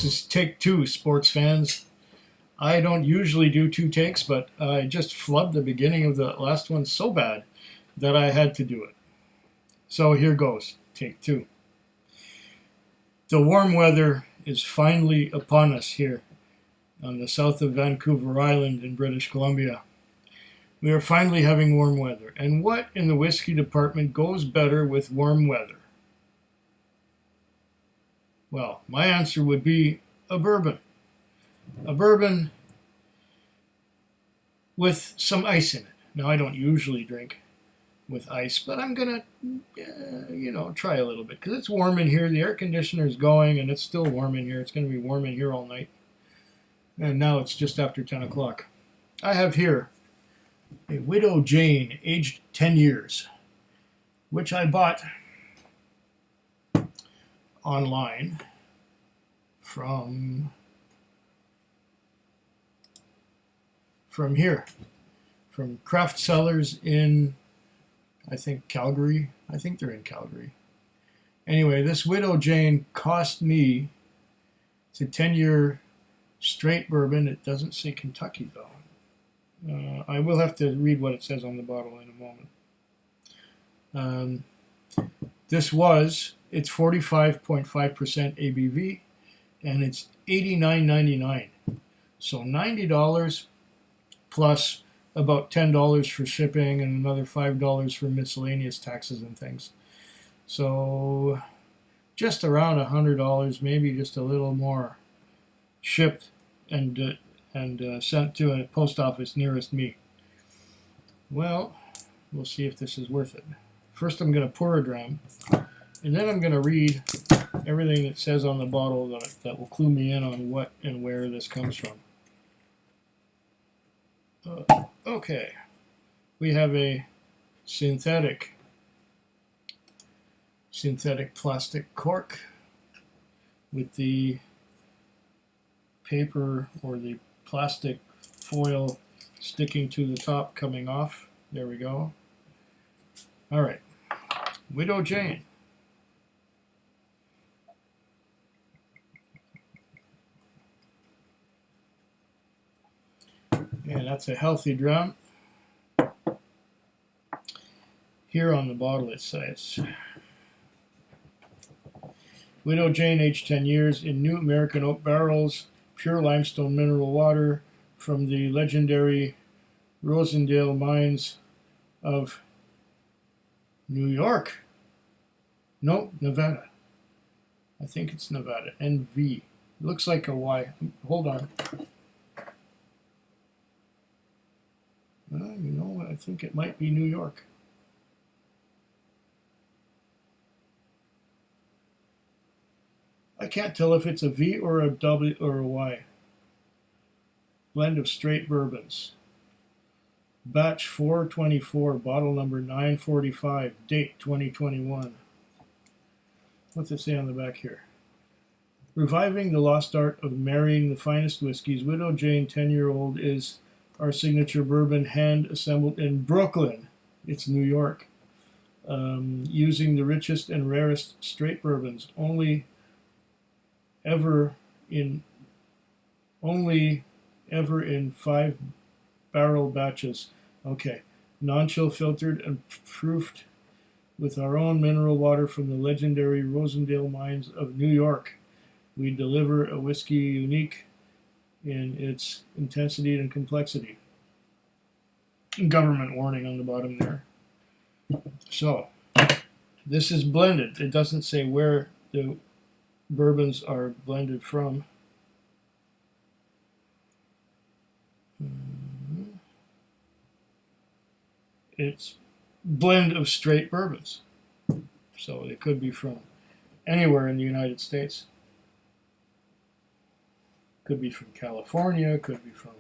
This is take two, sports fans. I don't usually do two takes, but I just flubbed the beginning of the last one so bad that I had to do it. So here goes, take two. The warm weather is finally upon us here on the south of Vancouver Island in British Columbia. We are finally having warm weather. And what in the whiskey department goes better with warm weather? Well, my answer would be a bourbon. A bourbon with some ice in it. Now, I don't usually drink with ice, but I'm going to, try a little bit because it's warm in here. The air conditioner is going and it's still warm in here. It's going to be warm in here all night. And now it's just after 10 o'clock. I have here a Widow Jane, aged 10 years, which I bought online from here, from Craft Cellars in, I think, Calgary. I think they're in Calgary. Anyway, this Widow Jane cost me, it's a 10-year straight bourbon. It doesn't say Kentucky, though. I will have to read what it says on the bottle in a moment. It's 45.5% ABV, and it's $89.99. So $90 plus about $10 for shipping and another $5 for miscellaneous taxes and things. So just around $100, maybe just a little more, shipped and sent to a post office nearest me. Well, we'll see if this is worth it. First, I'm going to pour a dram, and then I'm going to read everything it says on the bottle that will clue me in on what and where this comes from. Okay, we have a synthetic plastic cork with the paper or the plastic foil sticking to the top coming off. There we go. All right, Widow Jane. And that's a healthy dram. Here on the bottle it says, Widow Jane, aged 10 years, in new American oak barrels, pure limestone mineral water from the legendary Rosendale mines of New York. No, Nevada. I think it's Nevada. NV. Looks like a Y. Hold on. Well, I think it might be New York. I can't tell if it's a V or a W or a Y. Blend of straight bourbons. Batch 424, bottle number 945, date 2021. What's it say on the back here? Reviving the lost art of marrying the finest whiskeys, Widow Jane 10-year-old is our signature bourbon, hand assembled in Brooklyn. It's New York. Using the richest and rarest straight bourbons, only ever in 5 barrel batches. Okay, non-chill filtered and proofed with our own mineral water from the legendary Rosendale mines of New York. We deliver a whiskey unique in its intensity and complexity. Government warning on the bottom there. So, this is blended. It doesn't say where the bourbons are blended from. It's blend of straight bourbons. So it could be from anywhere in the United States. Could be from California, could be from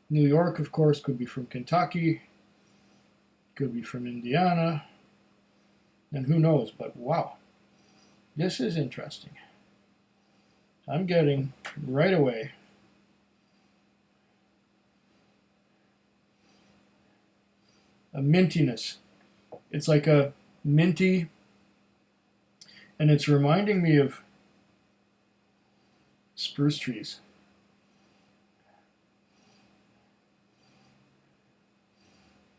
New York, of course, could be from Kentucky, could be from Indiana, and who knows, but wow, this is interesting. I'm getting right away a mintiness. It's like a minty, and it's reminding me of Spruce trees.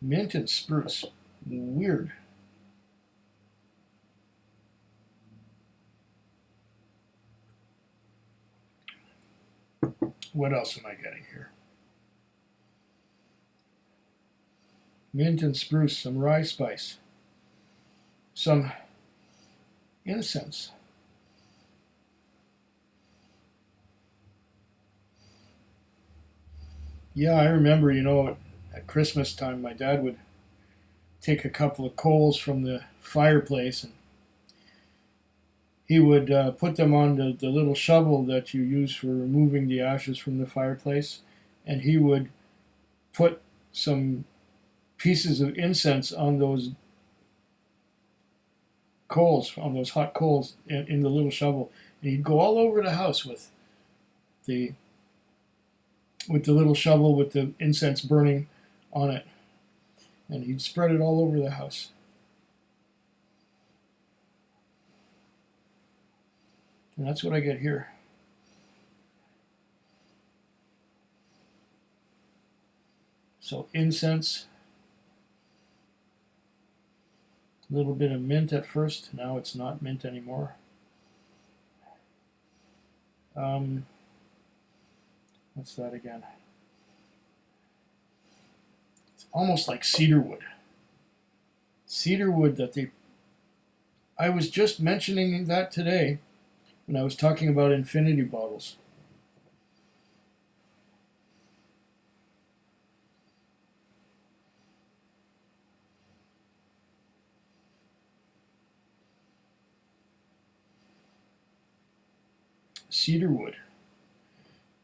Mint and spruce. Weird. What else am I getting here? Mint and spruce, some rye spice, some incense. Yeah, I remember, at Christmas time, my dad would take a couple of coals from the fireplace and he would put them on the little shovel that you use for removing the ashes from the fireplace, and he would put some pieces of incense on those coals, on those hot coals in the little shovel, and he'd go all over the house the with the little shovel with the incense burning on it, and he'd spread it all over the house. And that's what I get here. So incense, a little bit of mint at first. Now it's not mint anymore. What's that again? It's almost like cedar wood. Cedar wood I was just mentioning that today when I was talking about infinity bottles. Cedar wood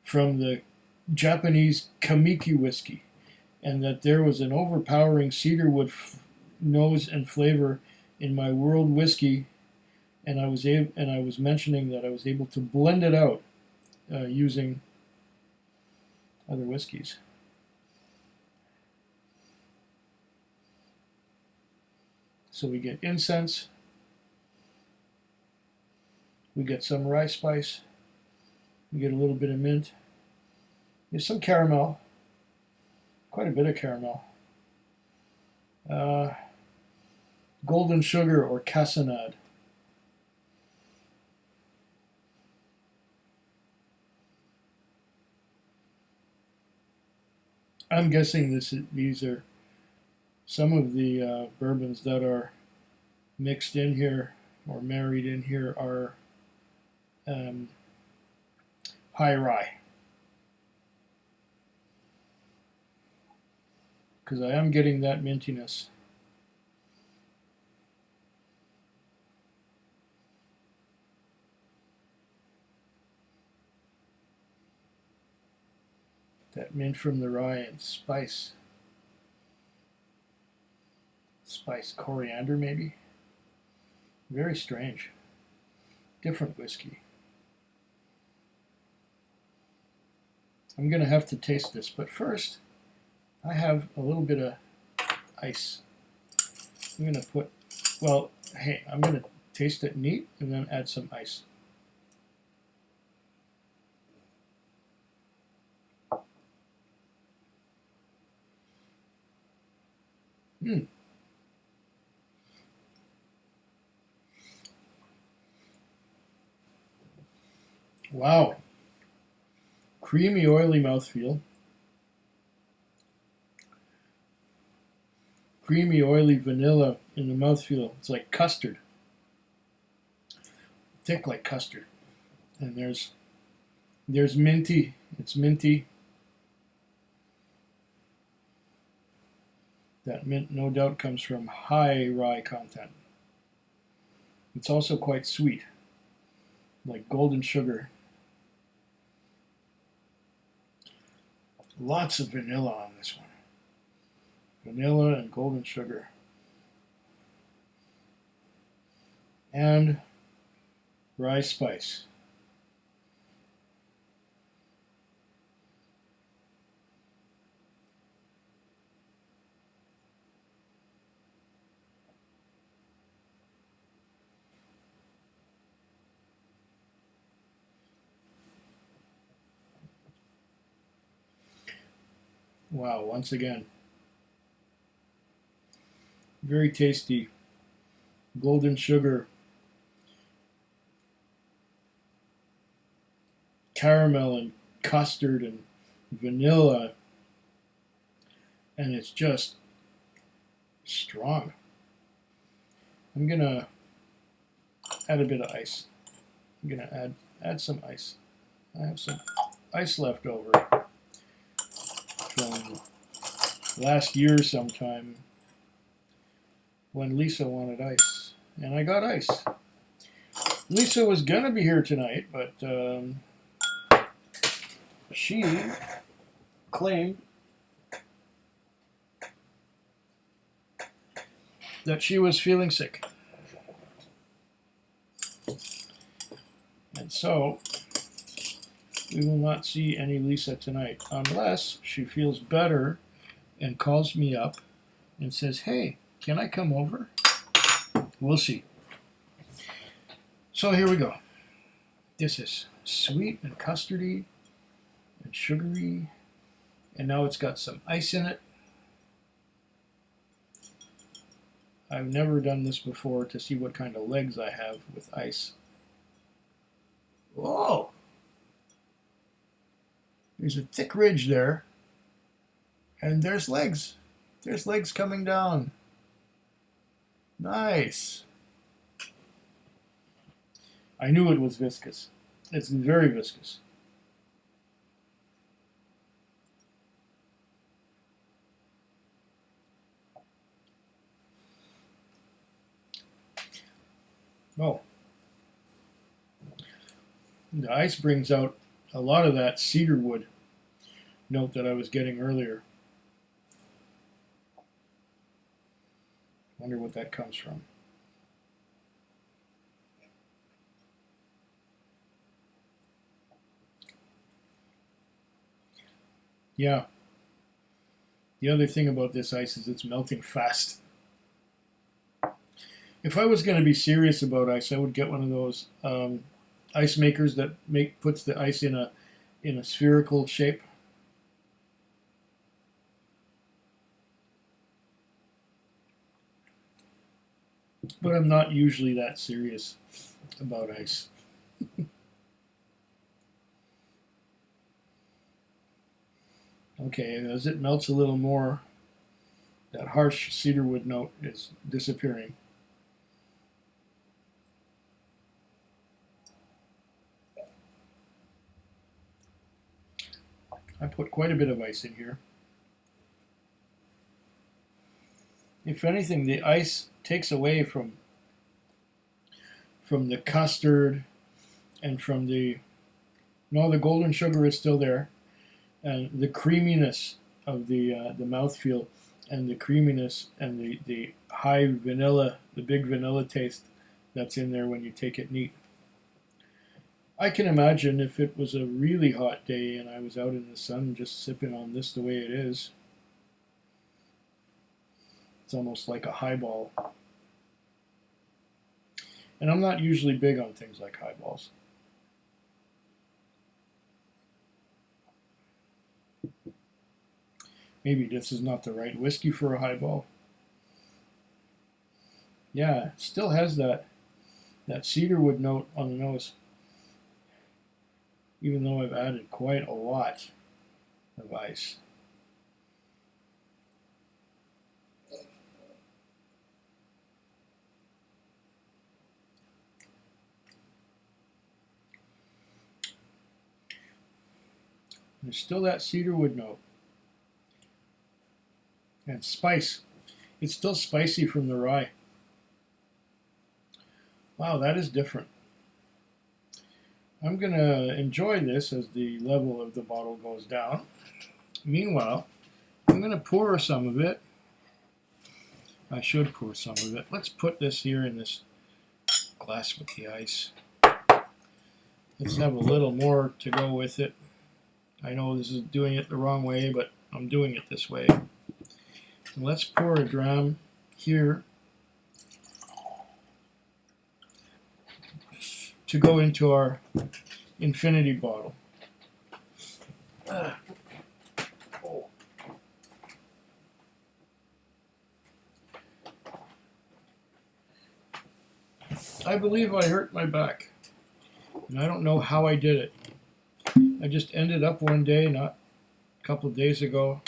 from the Japanese Kamiki whiskey, and that there was an overpowering cedar wood nose and flavor in my World whiskey, and I was mentioning that I was able to blend it out using other whiskeys. So we get incense, we get some rye spice, we get a little bit of mint. There's some caramel, quite a bit of caramel. Golden sugar or cassonade. I'm guessing these are some of the bourbons that are mixed in here or married in here are high rye. Because I am getting that mintiness. That mint from the rye and spice. Spice, coriander maybe? Very strange. Different whiskey. I'm going to have to taste this, but first I have a little bit of ice. I'm going to I'm going to taste it neat and then add some ice. Wow. Creamy, oily mouthfeel. Creamy, oily vanilla in the mouthfeel. It's like custard. Thick like custard. And there's minty. It's minty. That mint no doubt comes from high rye content. It's also quite sweet, like golden sugar. Lots of vanilla on this one. Vanilla and golden sugar. And rye spice. Wow, once again, very tasty. Golden sugar, caramel and custard and vanilla, and it's just strong. I'm gonna add a bit of ice. I'm gonna add some ice. I have some ice left over from last year sometime when Lisa wanted ice, and I got ice. Lisa was gonna be here tonight, but she claimed that she was feeling sick. And so we will not see any Lisa tonight unless she feels better and calls me up and says, hey, can I come over? We'll see. So here we go. This is sweet and custardy and sugary, and now it's got some ice in it. I've never done this before to see what kind of legs I have with ice. Whoa! There's a thick ridge there, and there's legs. There's legs coming down. Nice. I knew it was viscous. It's very viscous. Oh. The ice brings out a lot of that cedar wood note that I was getting earlier. Wonder what that comes from. Yeah. The other thing about this ice is it's melting fast. If I was going to be serious about ice, I would get one of those ice makers that puts the ice in a spherical shape. But I'm not usually that serious about ice. Okay, as it melts a little more, that harsh cedarwood note is disappearing. I put quite a bit of ice in here. If anything, the ice takes away from the custard and from the golden sugar is still there, and the creaminess of the mouthfeel and the creaminess and the high vanilla, the big vanilla taste that's in there when you take it neat. I can imagine if it was a really hot day and I was out in the sun just sipping on this the way it is. It's almost like a highball. And I'm not usually big on things like highballs. Maybe this is not the right whiskey for a highball. Yeah, it still has that cedarwood note on the nose, even though I've added quite a lot of ice. There's still that cedarwood note. And spice. It's still spicy from the rye. Wow, that is different. I'm going to enjoy this as the level of the bottle goes down. Meanwhile, I'm going to pour some of it. I should pour some of it. Let's put this here in this glass with the ice. Let's have a little more to go with it. I know this is doing it the wrong way, but I'm doing it this way. And let's pour a dram here to go into our infinity bottle. Oh. I believe I hurt my back. And I don't know how I did it. I just ended up one day, not a couple of days ago,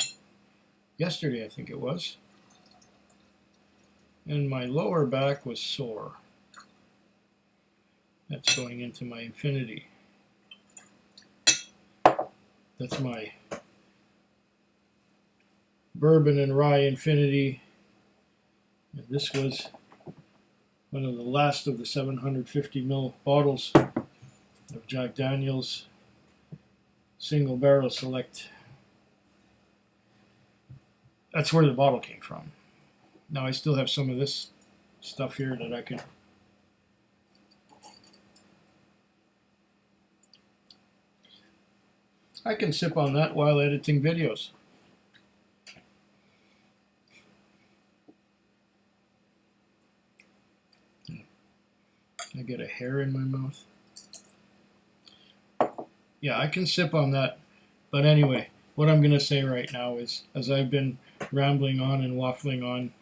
yesterday I think it was, and my lower back was sore. That's going into my infinity. That's my bourbon and rye infinity. And this was one of the last of the 750 ml bottles of Jack Daniel's single barrel select. That's where the bottle came from. Now I still have some of this stuff here that I can sip on that while editing videos. I get a hair in my mouth. Yeah, I can sip on that. But anyway, what I'm going to say right now is, as I've been rambling on and waffling on,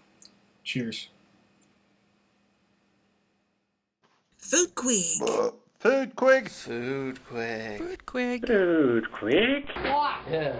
cheers. Food Quig. Food Quig. Food Quig. Food Quig. Food Quig. Yeah.